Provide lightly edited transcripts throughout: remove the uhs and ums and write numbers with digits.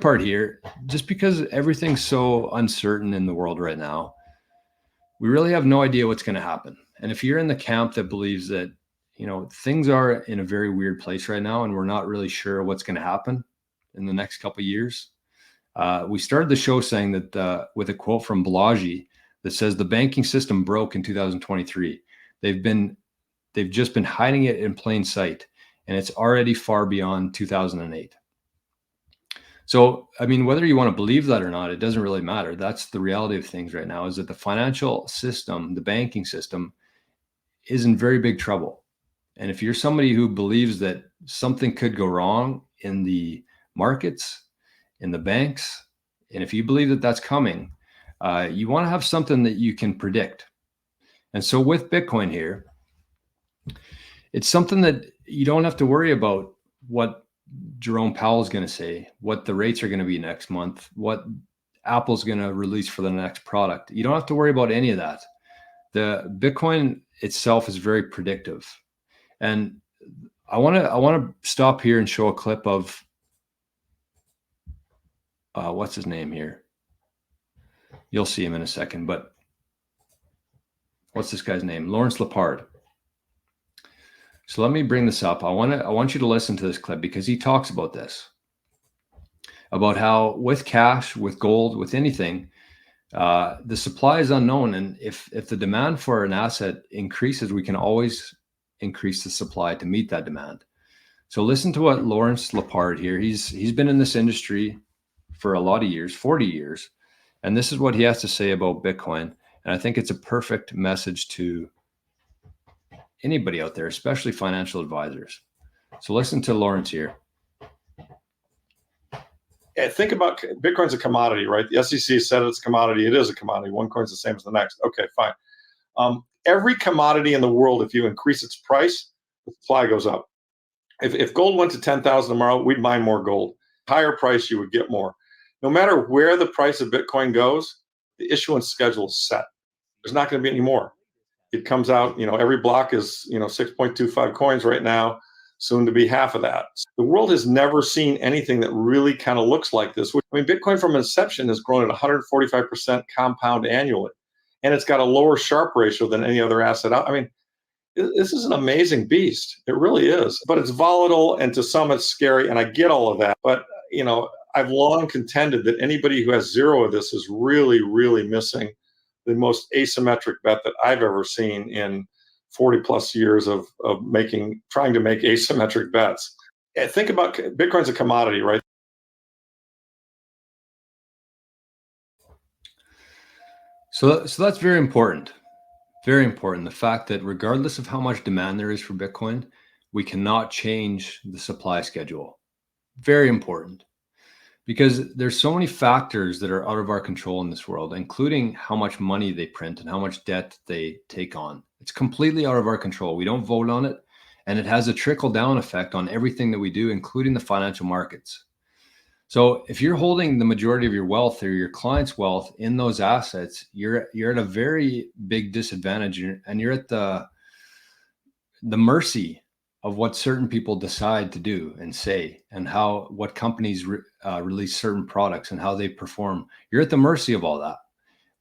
part here, just because everything's so uncertain in the world right now, we really have no idea what's going to happen. And if you're in the camp that believes that, things are in a very weird place right now, and we're not really sure what's going to happen in the next couple of years, we started the show saying that with a quote from Balaji that says the banking system broke in 2023. They've just been hiding it in plain sight, and it's already far beyond 2008. So, I mean, whether you want to believe that or not, it doesn't really matter. That's the reality of things right now, is that the financial system, the banking system, is in very big trouble. And if you're somebody who believes that something could go wrong in the markets, in the banks, and if you believe that that's coming, you want to have something that you can predict. And so with Bitcoin here, it's something that you don't have to worry about what Jerome Powell is going to say, what the rates are going to be next month, what Apple's going to release for the next product. You don't have to worry about any of that. The Bitcoin itself is very predictive. And I want to stop here and show a clip of what's his name here? You'll see him in a second, but what's this guy's name? Lawrence Lepard. So let me bring this up. I want you to listen to this clip, because he talks about this, about how with cash, with gold, with anything, the supply is unknown. And if the demand for an asset increases, we can always increase the supply to meet that demand. So listen to what Lawrence Lepard here, he's been in this industry for a lot of years, 40 years. And this is what he has to say about Bitcoin. And I think it's a perfect message to anybody out there, especially financial advisors. So listen to Lawrence here. Yeah, think about Bitcoin's a commodity, right? The SEC said it's a commodity. It is a commodity. One coin's the same as the next. Okay, fine. Every commodity in the world, if you increase its price, the supply goes up. If gold went to 10,000 tomorrow, we'd mine more gold. Higher price, you would get more. No matter where the price of Bitcoin goes, the issuance schedule is set. There's not going to be any more. It comes out, every block is, 6.25 coins right now, soon to be half of that. The world has never seen anything that really kind of looks like this. I mean, Bitcoin from inception has grown at 145% compound annually, and it's got a lower Sharpe ratio than any other asset. I mean, this is an amazing beast. It really is. But it's volatile, and to some it's scary, and I get all of that. But, I've long contended that anybody who has zero of this is really, really missing the most asymmetric bet that I've ever seen in 40 plus years of trying to make asymmetric bets. Think about Bitcoin's a commodity, right? So that's very important. Very important. The fact that regardless of how much demand there is for Bitcoin, we cannot change the supply schedule. Very important. Because there's so many factors that are out of our control in this world, including how much money they print and how much debt they take on. It's completely out of our control. We don't vote on it, and it has a trickle-down effect on everything that we do, including the financial markets. So if you're holding the majority of your wealth or your client's wealth in those assets, you're at a very big disadvantage, and you're at the mercy of what certain people decide to do and say, and what companies release certain products and how they perform. You're at the mercy of all that.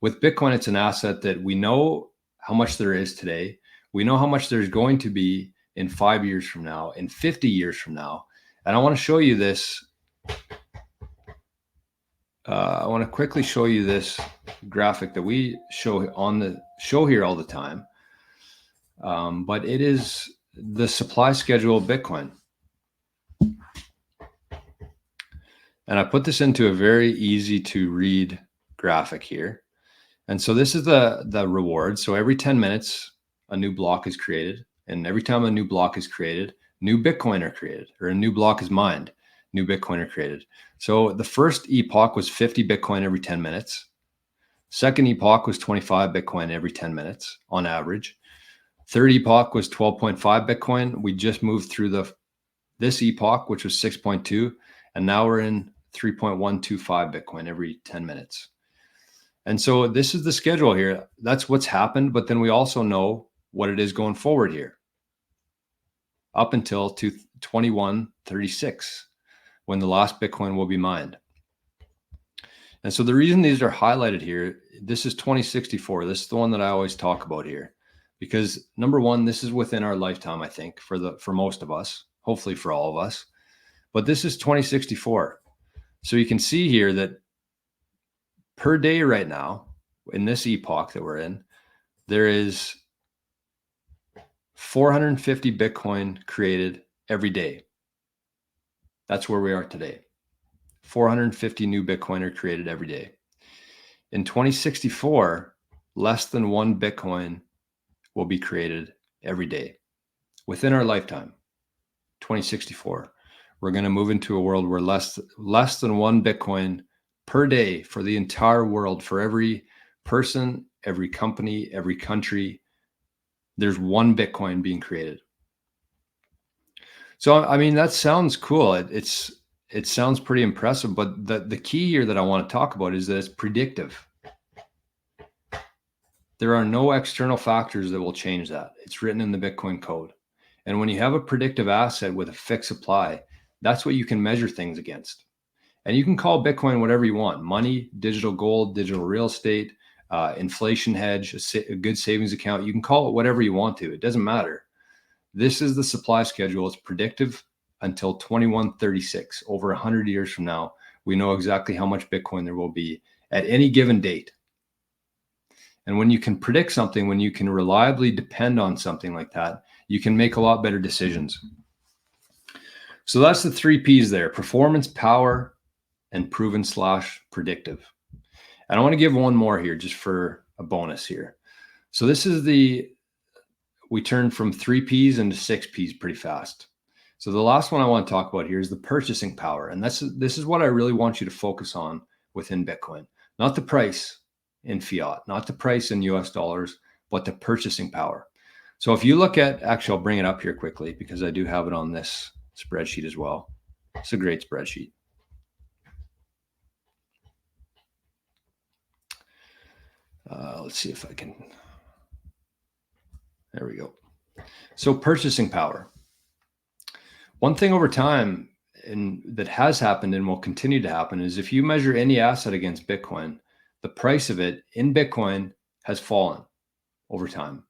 With Bitcoin, it's an asset that we know how much there is today. We know how much there's going to be in 5 years from now, in 50 years from now. And I want to show you this. I want to quickly show you this graphic that we show on the show here all the time. But it is the supply schedule of Bitcoin. And I put this into a very easy to read graphic here. And so this is the reward. So every 10 minutes, a new block is created. And every time a new block is created, new Bitcoin are created, or a new block is mined, new Bitcoin are created. So the first epoch was 50 Bitcoin every 10 minutes. Second epoch was 25 Bitcoin every 10 minutes on average. Third epoch was 12.5 Bitcoin. We just moved through this epoch, which was 6.2, and now we're in 3.125 Bitcoin every 10 minutes. And so this is the schedule here. That's what's happened, but then we also know what it is going forward here up until 2136, when the last Bitcoin will be mined. And so the reason these are highlighted here, this is 2064. This is the one that I always talk about here, because number one, this is within our lifetime, I think, for most of us, hopefully for all of us. But this is 2064. So you can see here that per day right now, in this epoch that we're in, there is 450 Bitcoin created every day. That's where we are today. 450 new Bitcoin are created every day. In 2064, less than 1 Bitcoin will be created every day within our lifetime. 2064, we're going to move into a world where less than 1 Bitcoin per day for the entire world, for every person, every company, every country, there's 1 Bitcoin being created. So, I mean, that sounds cool. It sounds pretty impressive, but the key here that I want to talk about is that it's predictive. There are no external factors that will change that. It's written in the Bitcoin code. And when you have a predictive asset with a fixed supply, that's what you can measure things against. And you can call Bitcoin whatever you want: money, digital gold, digital real estate, inflation hedge, a good savings account. You can call it whatever you want to. It doesn't matter. This is the supply schedule. It's predictive until 2136. Over 100 years from now, we know exactly how much Bitcoin there will be at any given date. And when you can predict something, when you can reliably depend on something like that, you can make a lot better decisions. So that's the 3 P's there: performance, power, and proven/predictive. And I want to give one more here just for a bonus here. So this is we turned from 3 P's into 6 P's pretty fast. So the last one I want to talk about here is the purchasing power. And this is what I really want you to focus on within Bitcoin. Not the price in fiat, not the price in US dollars, but the purchasing power. So if you look at, actually, I'll bring it up here quickly because I do have it on this spreadsheet as well. It's a great spreadsheet. Let's see if I can. There we go. So purchasing power. One thing over time, and that has happened and will continue to happen, is if you measure any asset against Bitcoin, the price of it in Bitcoin has fallen over time.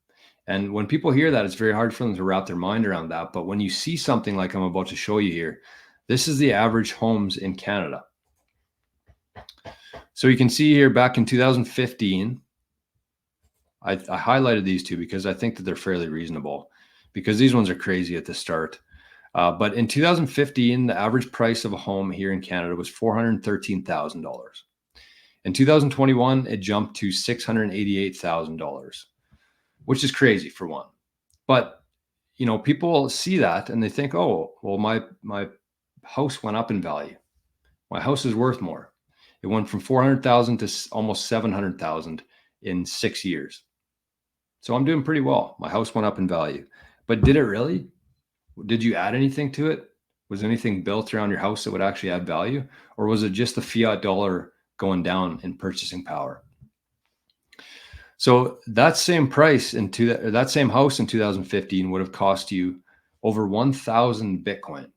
And when people hear that, it's very hard for them to wrap their mind around that. But when you see something like I'm about to show you here, this is the average homes in Canada. So you can see here back in 2015, I highlighted these two because I think that they're fairly reasonable, because these ones are crazy at the start. But in 2015, the average price of a home here in Canada was $413,000. In 2021, it jumped to $688,000, which is crazy for one. But, you know, people see that and they think, oh, well, my house went up in value. My house is worth more. It went from 400,000 to almost 700,000 in 6 years. So I'm doing pretty well. My house went up in value. But did it really? Did you add anything to it? Was anything built around your house that would actually add value? Or was it just the fiat dollar going down in purchasing power? So that same price that same house in 2015 would have cost you over 1,000 Bitcoin.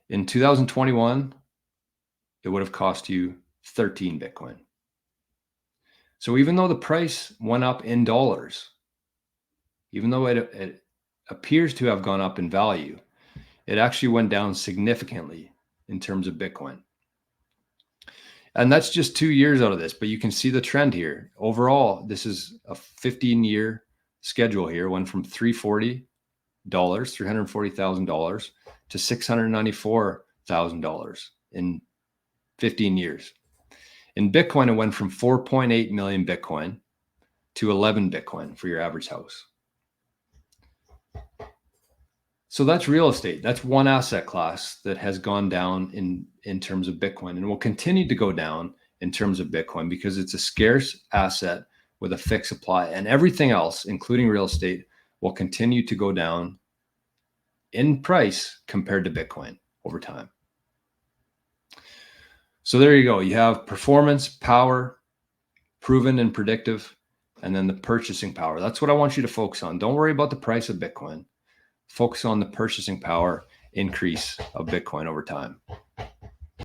In 2021, it would have cost you 13 Bitcoin. So even though the price went up in dollars, even though it appears to have gone up in value, it actually went down significantly in terms of Bitcoin. And that's just 2 years out of this, but you can see the trend here. Overall, this is a 15-year schedule here. Went from $340,000 to $694,000 in 15 years. In Bitcoin, it went from 4.8 million Bitcoin to 11 Bitcoin for your average house. So that's real estate. That's one asset class that has gone down in terms of Bitcoin and will continue to go down in terms of Bitcoin because it's a scarce asset with a fixed supply, and everything else, including real estate, will continue to go down in price compared to Bitcoin over time. So there you go. You have performance, power, proven and predictive, and then the purchasing power. That's what I want you to focus on. Don't worry about the price of Bitcoin. Focus on the purchasing power increase of Bitcoin over time.